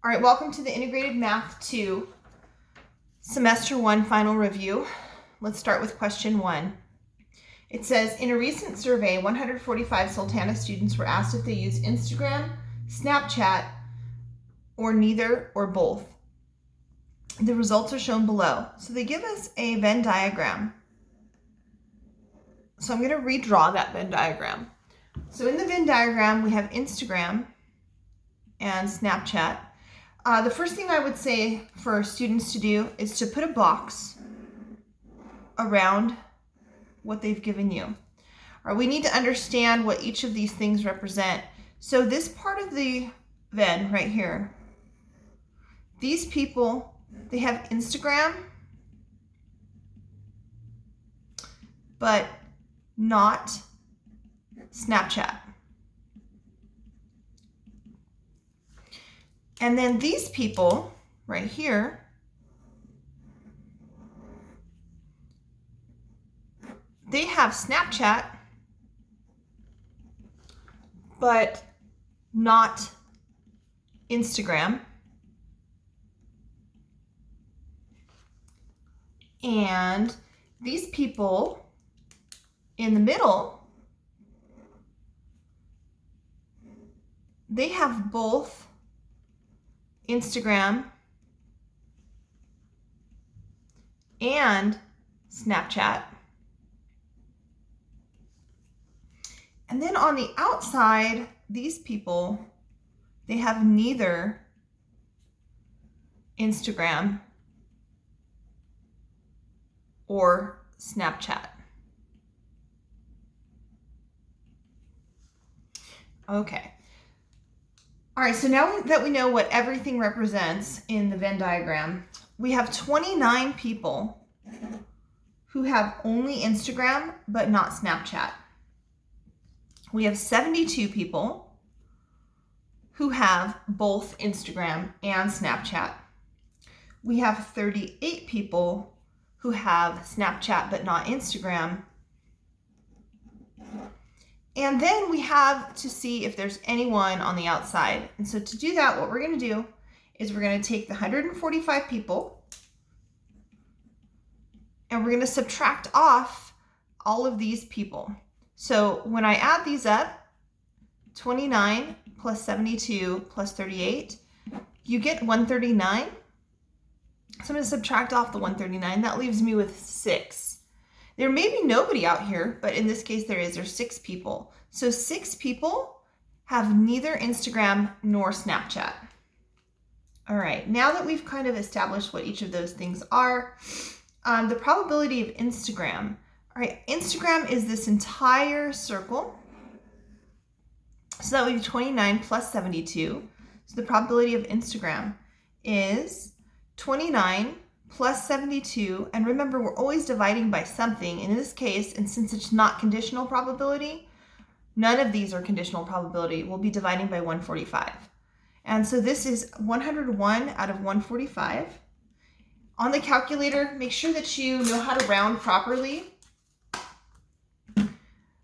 All right, welcome to the Integrated Math 2 Semester 1 final review. Let's start with question 1. It says, in a recent survey, 145 Sultana students were asked if they use Instagram, Snapchat, or neither or both. The results are shown below. So they give us a Venn diagram. So I'm going to redraw that Venn diagram. So in the Venn diagram, we have Instagram and Snapchat. The first thing I would say for students to do is to put a box around what they've given you. All right, we need to understand what each of these things represent. So this part of the Venn right here, these people, they have Instagram, but not Snapchat. And then these people right here, they have Snapchat, but not Instagram. And these people in the middle, they have both Instagram and Snapchat. And then on the outside, these people, they have neither Instagram or Snapchat. Okay. All right, so now that we know what everything represents in the Venn diagram, we have 29 people who have only Instagram but not Snapchat. We have 72 people who have both Instagram and Snapchat. We have 38 people who have Snapchat but not Instagram. And then we have to see if there's anyone on the outside. And so to do that, what we're going to do is we're going to take the 145 people and we're going to subtract off all of these people. So when I add these up, 29 plus 72 plus 38, you get 139. So I'm going to subtract off the 139. That leaves me with 6. There may be nobody out here, but in this case there is. There's 6 people. So 6 people have neither Instagram nor Snapchat. All right, now that we've kind of established what each of those things are, the probability of Instagram. All right, Instagram is this entire circle. So that would be 29 plus 72. So the probability of Instagram is 29 plus 72, and remember, we're always dividing by something. In this case, and since it's not conditional probability, none of these are conditional probability. We'll be dividing by 145. And so this is 101 out of 145. On the calculator, make sure that you know how to round properly.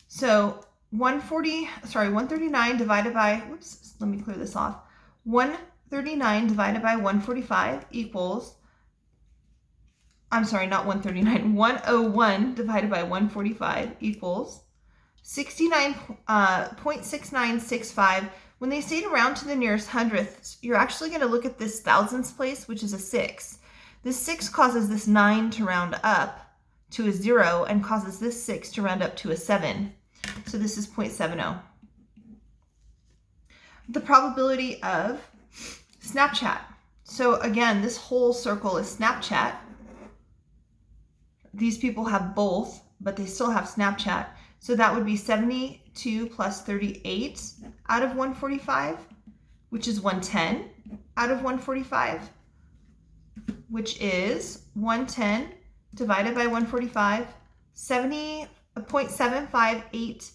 So 139 divided by, whoops, let me clear this off. 139 divided by 145 equals, I'm sorry, not 139, 101 divided by 145 equals 69.6965. When they say to round to the nearest hundredths, you're actually going to look at this thousandths place, which is a 6. This 6 causes this 9 to round up to a 0 and causes this 6 to round up to a 7. So this is 0.70. The probability of Snapchat. So again, this whole circle is Snapchat. These people have both, but they still have Snapchat. So that would be 72 plus 38 out of 145, which is 110 out of 145, which is 110 divided by 145, 70.758.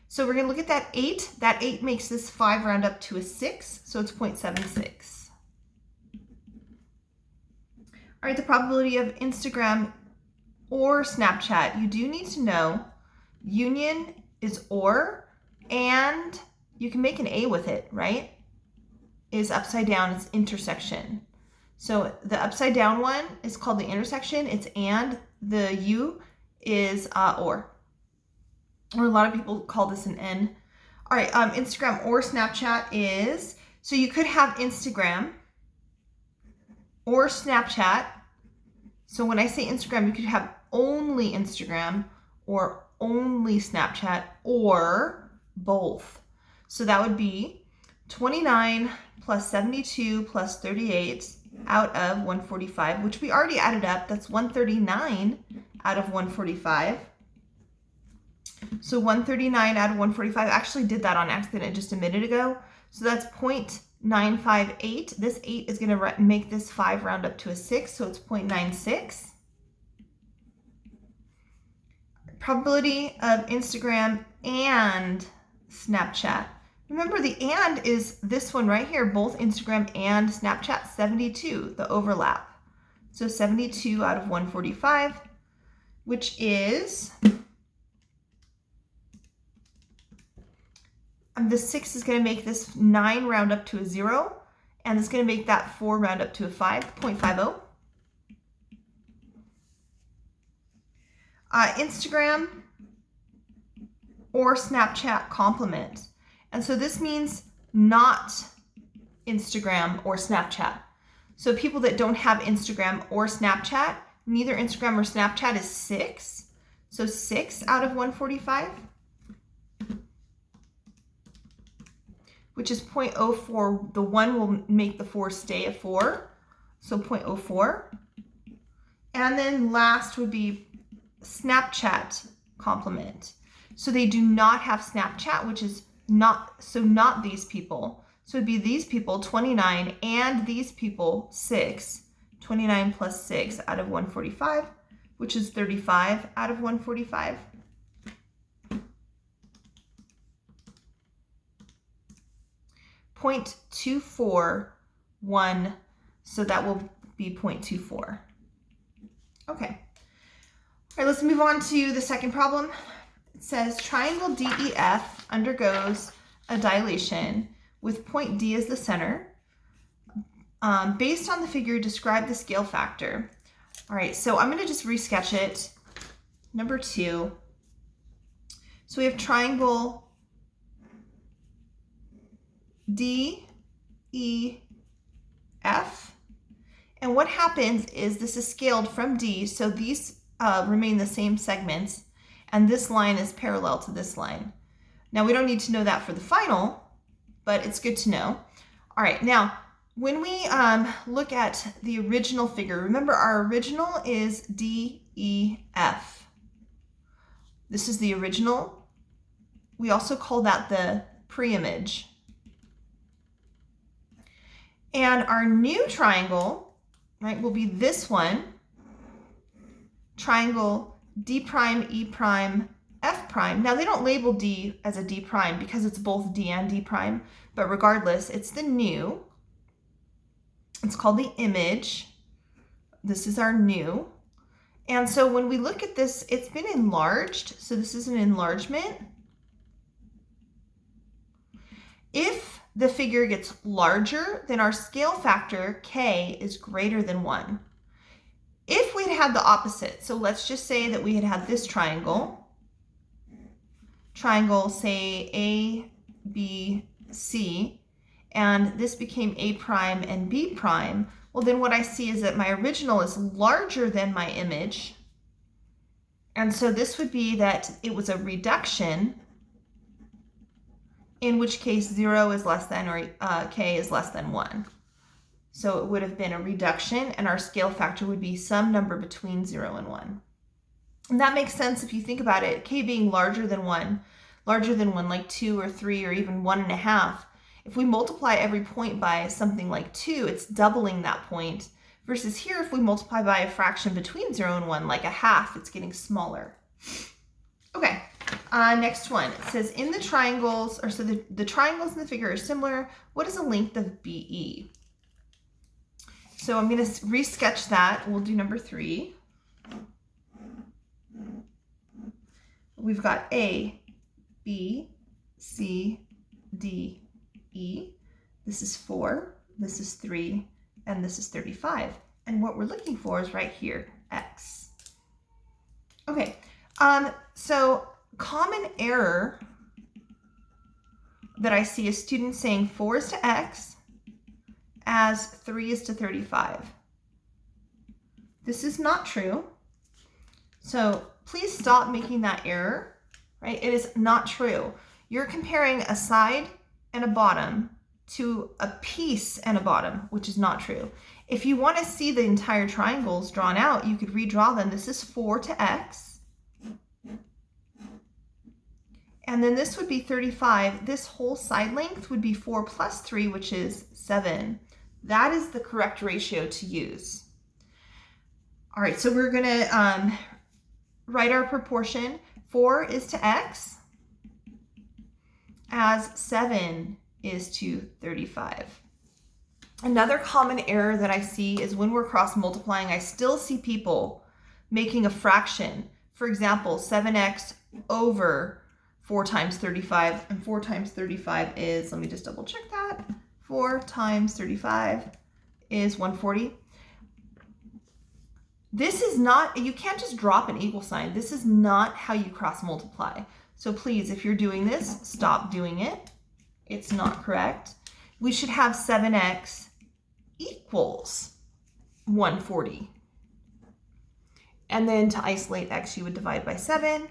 So we're going to look at that 8. That 8 makes this 5 round up to a 6, so it's 0.76. All right, the probability of Instagram or Snapchat, you do need to know union is or, and you can make an A with it, right? is upside down, it's intersection. So the upside down one is called the intersection, it's and, the U is or a lot of people call this an N. All right, Instagram or Snapchat is, so you could have Instagram or Snapchat. So when I say Instagram, you could have only Instagram or only Snapchat or both. So that would be 29 plus 72 plus 38 out of 145, which we already added up. That's 139 out of 145. So 139 out of 145, I actually did that on accident just a minute ago. So that's 0.958. This 8 is going to make this 5 round up to a 6, so it's 0.96. Probability of Instagram and Snapchat. Remember, the and is this one right here, both Instagram and Snapchat, 72, the overlap. So 72 out of 145, which is, the 6 is going to make this 9 round up to a 0, and it's going to make that 4 round up to a 5, 0.50. Instagram or Snapchat complement. And so this means not Instagram or Snapchat. So people that don't have Instagram or Snapchat, neither Instagram or Snapchat is 6. So 6 out of 145, which is 0.04. The 1 will make the 4 stay a 4, so 0.04. And then last would be Snapchat complement. So they do not have Snapchat, which is not these people. So it'd be these people, 29, and these people, 6. 29 plus 6 out of 145, which is 35 out of 145. .241, so that will be 0.24. Okay. All right, let's move on to the second problem. It says triangle DEF undergoes a dilation with point D as the center. Based on the figure, describe the scale factor. All right, so I'm going to just resketch it. Number 2. So we have triangle DEF. And what happens is this is scaled from D, so these remain the same segments, and this line is parallel to this line. Now, we don't need to know that for the final, but it's good to know. All right, now, when we look at the original figure, remember our original is DEF. This is the original. We also call that the pre-image. And our new triangle, right, will be this one, triangle D prime, E prime, F prime. Now they don't label D as a D prime because it's both D and D prime, but regardless, it's the new. It's called the image. This is our new. And so when we look at this, it's been enlarged. So this is an enlargement. If the figure gets larger, then our scale factor, K, is greater than 1. If we'd had the opposite, so let's just say that we had this triangle, say A, B, C, and this became A prime and B prime, well then what I see is that my original is larger than my image, and so this would be that it was a reduction, in which case 0 is less than or K is less than 1. So it would have been a reduction, and our scale factor would be some number between 0 and 1. And that makes sense if you think about it, K being larger than 1, like 2 or 3 or even 1.5. If we multiply every point by something like 2, it's doubling that point. Versus here, if we multiply by a fraction between 0 and 1, like a half, it's getting smaller. Okay, next one. It says in the triangles, or so the triangles in the figure are similar. What is the length of BE? So I'm going to resketch that. We'll do number 3. We've got A, B, C, D, E. This is 4, this is 3, and this is 35. And what we're looking for is right here, x. Okay, so common error that I see is students saying 4 is to x as 3 is to 35. This is not true. So please stop making that error, right? It is not true. You're comparing a side and a bottom to a piece and a bottom, which is not true. If you want to see the entire triangles drawn out, you could redraw them. This is 4 to x. And then this would be 35. This whole side length would be 4 plus 3, which is 7. That is the correct ratio to use. All right, so we're going to write our proportion. 4 is to x as 7 is to 35. Another common error that I see is when we're cross multiplying, I still see people making a fraction. For example, 7x over 4 times 35, and 4 times 35 is, let me just double check that, 4 times 35 is 140. This is not, you can't just drop an equal sign. This is not how you cross multiply. So please, if you're doing this, stop doing it. It's not correct. We should have 7x equals 140. And then to isolate x, you would divide by 7,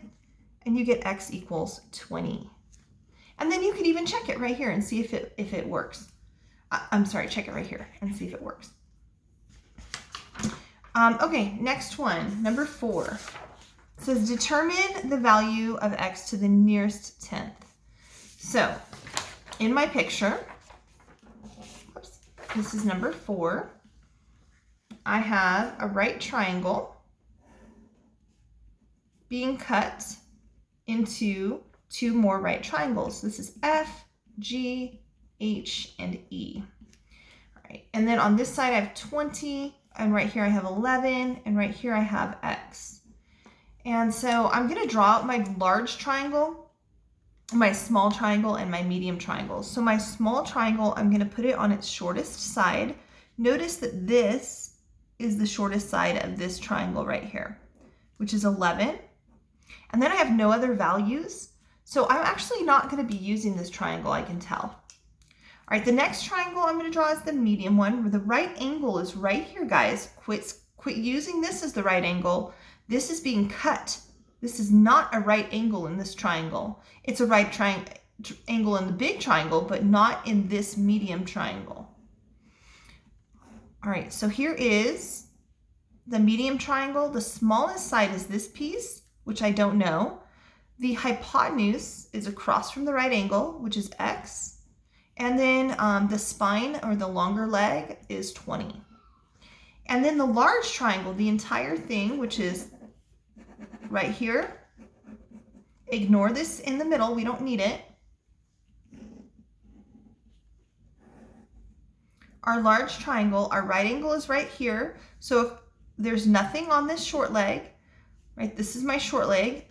and you get x equals 20. And then you could even check it right here and see if it works. I'm sorry, check it right here and see if it works. Okay, next one, number 4. It says determine the value of x to the nearest tenth. So in my picture, whoops, this is number 4. I have a right triangle being cut into 2 more right triangles. This is F, G, H, and E. All right, and then on this side I have 20, and right here I have 11, and right here I have X. And so I'm going to draw out my large triangle, my small triangle, and my medium triangle. So my small triangle, I'm going to put it on its shortest side. Notice that this is the shortest side of this triangle right here, which is 11. And then I have no other values. So I'm actually not going to be using this triangle, I can tell. All right, the next triangle I'm going to draw is the medium one, where the right angle is right here, guys. Quit using this as the right angle. This is being cut. This is not a right angle in this triangle. It's a right angle in the big triangle, but not in this medium triangle. All right, so here is the medium triangle. The smallest side is this piece, which I don't know. The hypotenuse is across from the right angle, which is X. And then the spine, or the longer leg, is 20. And then the large triangle, the entire thing, which is right here. Ignore this in the middle, we don't need it. Our large triangle, our right angle is right here. So if there's nothing on this short leg, right, this is my short leg.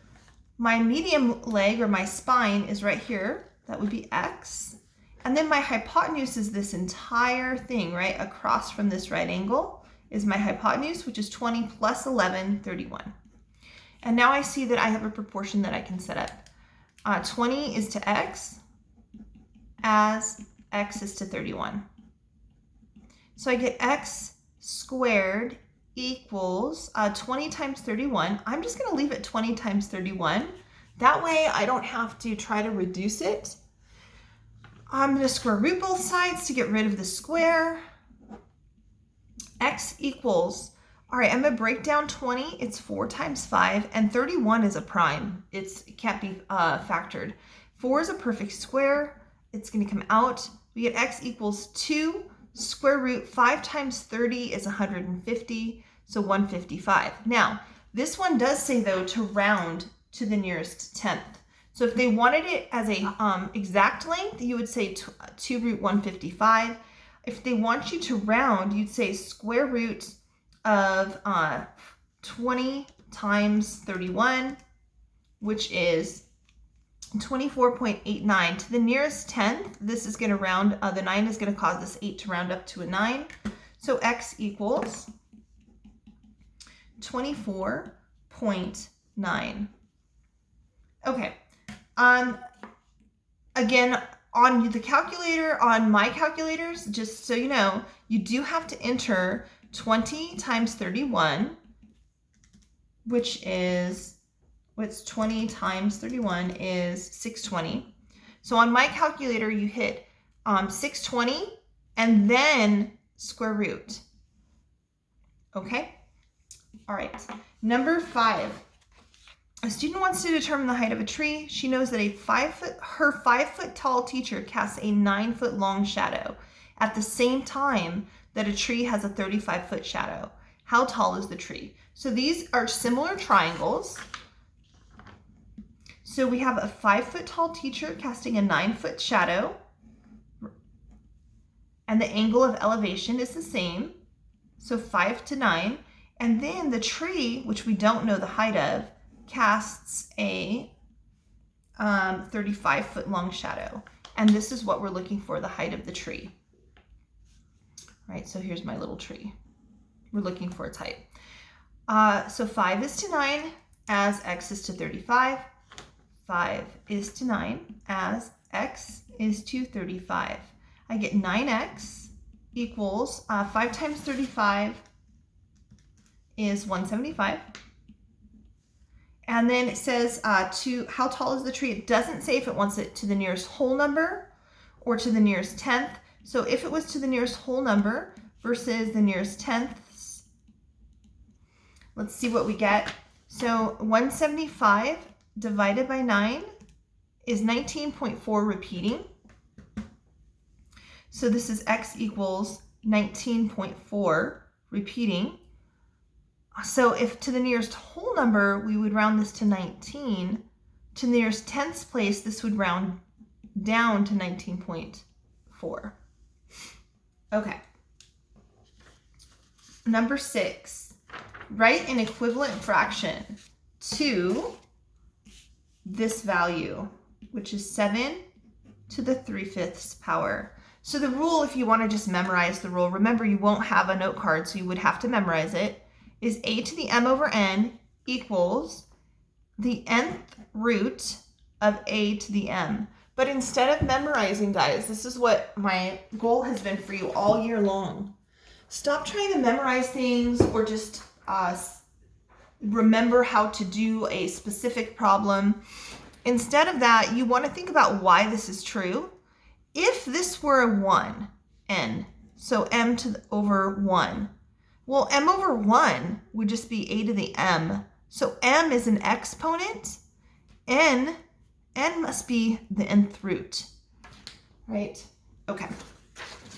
My medium leg, or my spine, is right here. That would be X. And then my hypotenuse is this entire thing, right? Across from this right angle is my hypotenuse, which is 20 plus 11, 31. And now I see that I have a proportion that I can set up. 20 is to X as X is to 31. So I get X squared equals 20 times 31. I'm just going to leave it 20 times 31. That way I don't have to try to reduce it. I'm going to square root both sides to get rid of the square. X equals, all right, I'm going to break down 20. It's 4 times 5, and 31 is a prime. It can't be factored. 4 is a perfect square. It's going to come out. We get X equals 2. Square root 5 times 30 is 150, so 155. Now, this one does say, though, to round to the nearest tenth. So if they wanted it as a exact length, you would say 2 root 155. If they want you to round, you'd say square root of 20 times 31, which is 24.89. To the nearest 10th, this is going to round, the 9 is going to cause this 8 to round up to a 9. So x equals 24.9. Okay. Again, on the calculator, on my calculators, just so you know, you do have to enter 20 times 31, which is, what's 20 times 31 is 620. So on my calculator, you hit 620 and then square root. Okay? All right. Number 5. A student wants to determine the height of a tree. She knows that her 5 foot tall teacher casts a 9 foot long shadow at the same time that a tree has a 35 foot shadow. How tall is the tree? So these are similar triangles. So we have a 5 foot tall teacher casting a 9 foot shadow, and the angle of elevation is the same. So 5 to 9. And then the tree, which we don't know the height of, casts a 35 foot long shadow. And this is what we're looking for, the height of the tree. All right, so here's my little tree. We're looking for its height. So 5 is to 9 as x is to 35. 5 is to 9 as x is to 35. I get 9x equals 5 times 35 is 175. And then it says how tall is the tree? It doesn't say if it wants it to the nearest whole number or to the nearest tenth. So if it was to the nearest whole number versus the nearest tenths, let's see what we get. So 175 divided by 9 is 19.4 repeating. So this is x equals 19.4 repeating. So if to the nearest whole number, we would round this to 19. To the nearest tenths place, this would round down to 19.4. Okay. Number 6, write an equivalent fraction to this value, which is 7 to the 3/5 power. So the rule, if you want to just memorize the rule, remember you won't have a note card, so you would have to memorize it, is a to the m over n equals the nth root of a to the m. But instead of memorizing, guys, this is what my goal has been for you all year long. Stop trying to memorize things or just remember how to do a specific problem. Instead of that, you want to think about why this is true. If this were a 1, n, so m to the over 1, well, m over 1 would just be a to the m. So m is an exponent. N must be the nth root, right? Okay.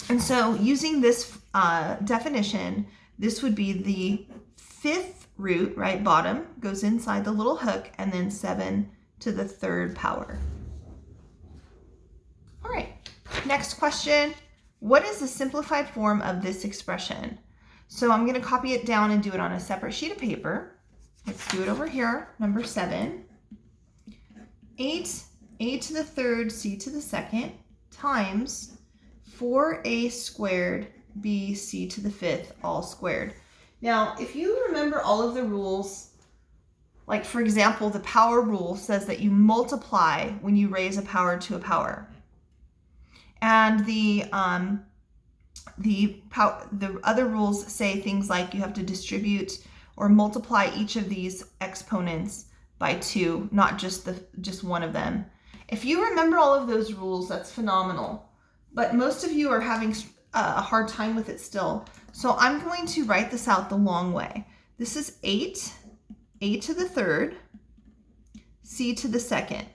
And so using this definition, this would be the 5th root, right? Bottom goes inside the little hook, and then 7 to the 3rd power. All right. Next question. What is the simplified form of this expression? So I'm going to copy it down and do it on a separate sheet of paper. Let's do it over here. Number 7. 8 a to the 3rd c to the 2nd times 4a squared b c to the 5th all squared. Now, if you remember all of the rules, like for example, the power rule says that you multiply when you raise a power to a power. And the other rules say things like you have to distribute or multiply each of these exponents by 2, not just one of them. If you remember all of those rules, that's phenomenal. But most of you are having a hard time with it still. So I'm going to write this out the long way. This is 8, a to the 3rd, c to the 2nd,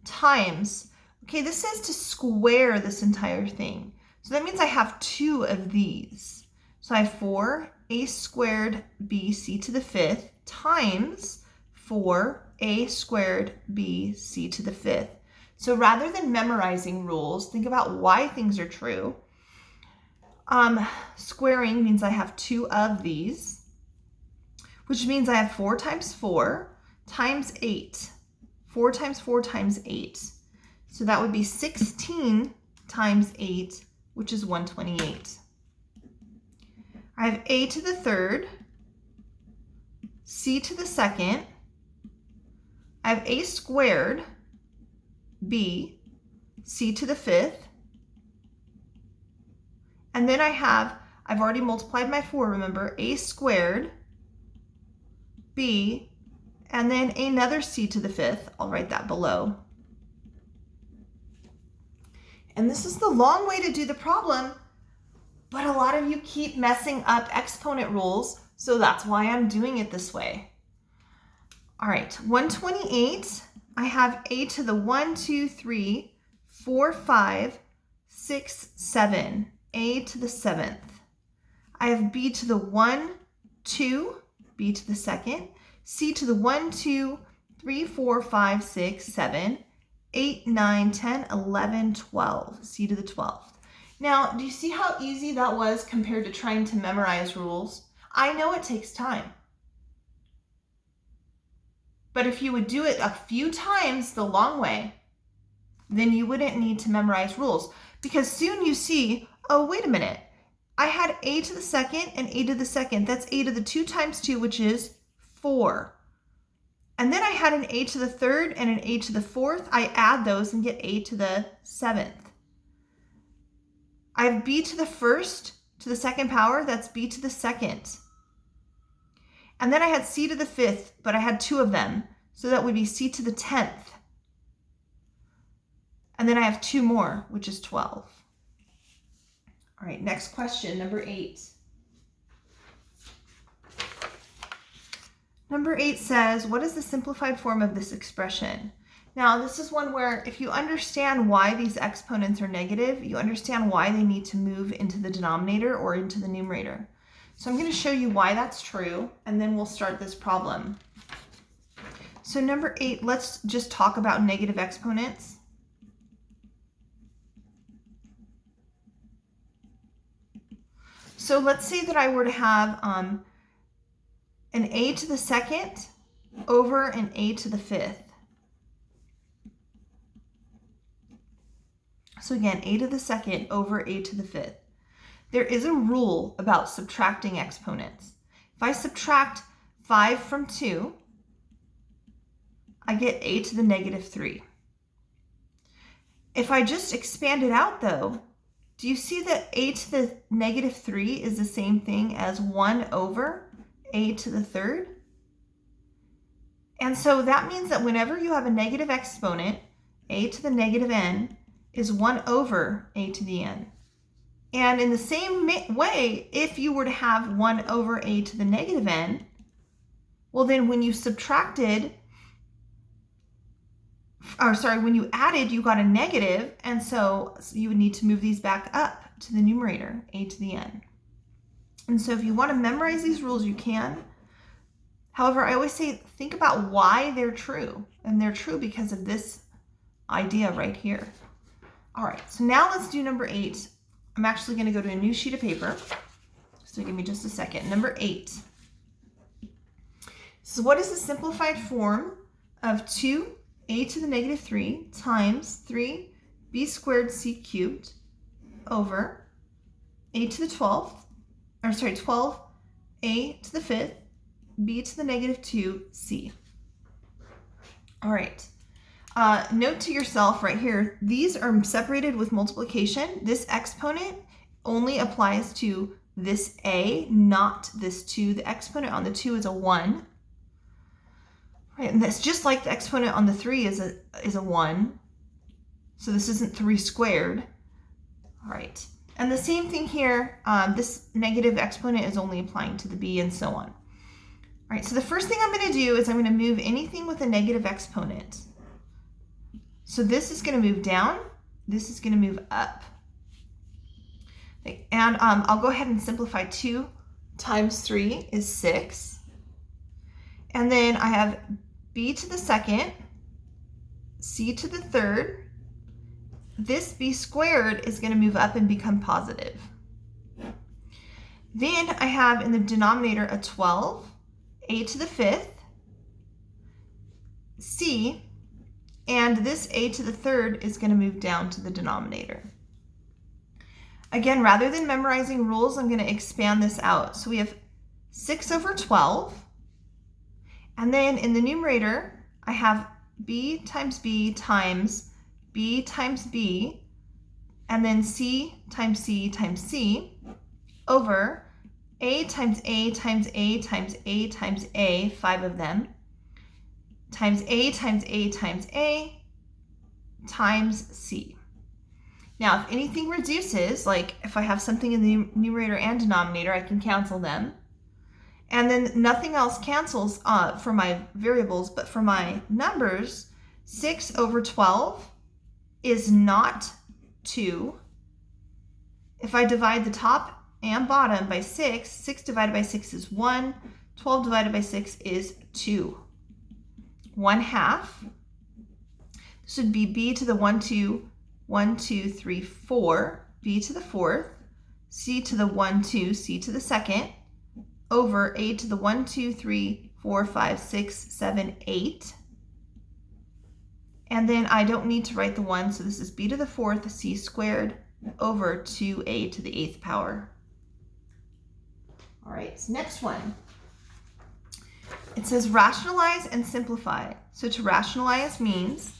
times, okay, this says to square this entire thing. So that means I have 2 of these. So I have 4a squared b c to the 5th times 4a squared b c to the 5th. So rather than memorizing rules, think about why things are true. Squaring means I have 2 of these, which means I have 4 times 4 times 8. 4 times 4 times 8. So that would be 16 times 8, which is 128. I have a to the third, c to the second, I have a squared, b, c to the fifth, and then I've already multiplied my 4, remember, a squared, b, and then another c to the fifth. I'll write that below. And this is the long way to do the problem, but a lot of you keep messing up exponent rules, so that's why I'm doing it this way. All right, 128, I have a to the 1, 2, 3, 4, 5, 6, 7, a to the 7th. I have b to the 1, 2, b to the second, c to the 1, 2, 3, 4, 5, 6, 7, 8, 9, 10, 11, 12, c to the 12th. Now, do you see how easy that was compared to trying to memorize rules? I know it takes time. But if you would do it a few times the long way, then you wouldn't need to memorize rules. Because soon you see, oh, wait a minute. I had a to the second and a to the second. That's a to the 2 times 2, which is 4. And then I had an a to the third and an a to the fourth. I add those and get a to the 7th. I have b to the first to the second power. That's b to the second. And then I had c to the 5th, but I had 2 of them. So that would be c to the 10th. And then I have 2 more, which is 12. All right, next question, number 8. Number 8 says, what is the simplified form of this expression? Now, this is one where if you understand why these exponents are negative, you understand why they need to move into the denominator or into the numerator. So I'm going to show you why that's true, and then we'll start this problem. So number 8, let's just talk about negative exponents. So let's say that I were to have an a to the second over an a to the 5th. So again, a to the second over a to the 5th. There is a rule about subtracting exponents. If I subtract 5 from 2, I get a to the negative 3. If I just expand it out though, do you see that a to the negative 3 is the same thing as 1 over a to the third? And so that means that whenever you have a negative exponent, a to the negative n is 1 over a to the n. And in the same way, if you were to have 1 over a to the negative n, well then when you when you added, you got a negative, and so you would need to move these back up to the numerator, a to the n. And so if you want to memorize these rules, you can. However, I always say, think about why they're true. And they're true because of this idea right here. All right, so now let's do number 8. I'm actually going to go to a new sheet of paper. So give me just a second. Number 8. So what is the simplified form of 2a to the negative 3 times 3b squared c cubed over a to the 12th, 12a to the 5th, b to the negative 2c. All right. Note to yourself right here, these are separated with multiplication. This exponent only applies to this a, not this 2. The exponent on the 2 is a 1. Right, and that's just like the exponent on the 3 is a 1. So this isn't 3 squared. All right. And the same thing here, this negative exponent is only applying to the b and so on. All right, so the first thing I'm going to do is I'm going to move anything with a negative exponent. So this is going to move down, this is going to move up. And I'll go ahead and simplify. 2 times 3 is 6. And then I have b to the second, c to the third. This b squared is going to move up and become positive. Then I have in the denominator a 12, a to the 5th, c, And this a to the third is going to move down to the denominator. Again, rather than memorizing rules, I'm going to expand this out. So we have 6 over 12. And then in the numerator, I have b times b times b times b, and then c times c times c, over a times a times a times a times a, 5 of them, times a times a times a times c. Now, if anything reduces, like if I have something in the numerator and denominator, I can cancel them. And then nothing else cancels for my variables, but for my numbers, 6 over 12 is not 2. If I divide the top and bottom by 6, 6 divided by 6 is 1, 12 divided by 6 is 2. 1/2. This would be b to the 1, 2, 1, 2, 3, 4, b to the 4th, c to the 1, 2, c to the 2nd, over a to the 1, 2, 3, 4, 5, 6, 7, 8. And then I don't need to write the 1, so this is b to the 4th, c squared, over 2a to the 8th power. All right, so next one. It says rationalize and simplify. So to rationalize means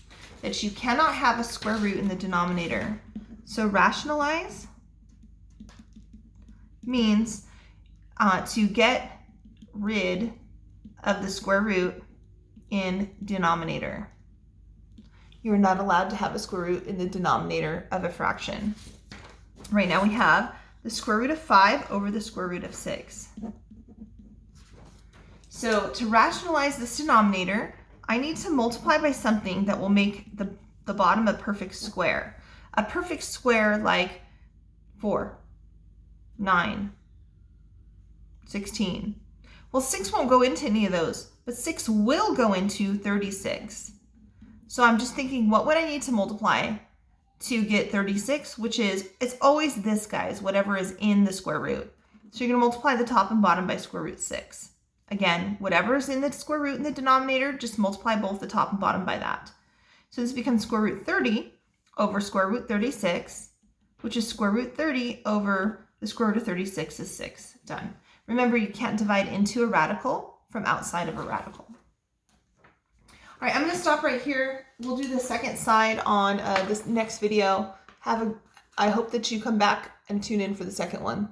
that you cannot have a square root in the denominator. So rationalize means to get rid of the square root in denominator. You're not allowed to have a square root in the denominator of a fraction. Right now we have the square root of 5 over the square root of 6. So to rationalize this denominator, I need to multiply by something that will make the bottom a perfect square. A perfect square like 4, 9, 16. Well, 6 won't go into any of those, but 6 will go into 36. So I'm just thinking, what would I need to multiply to get 36, which is, it's always this, guys, whatever is in the square root. So you're going to multiply the top and bottom by square root 6. Again, whatever is in the square root in the denominator, just multiply both the top and bottom by that. So this becomes square root 30 over square root 36, which is square root 30 over the square root of 36 is 6. Done. Remember, you can't divide into a radical from outside of a radical. All right, I'm going to stop right here. We'll do the second side on this next video. I hope that you come back and tune in for the second one.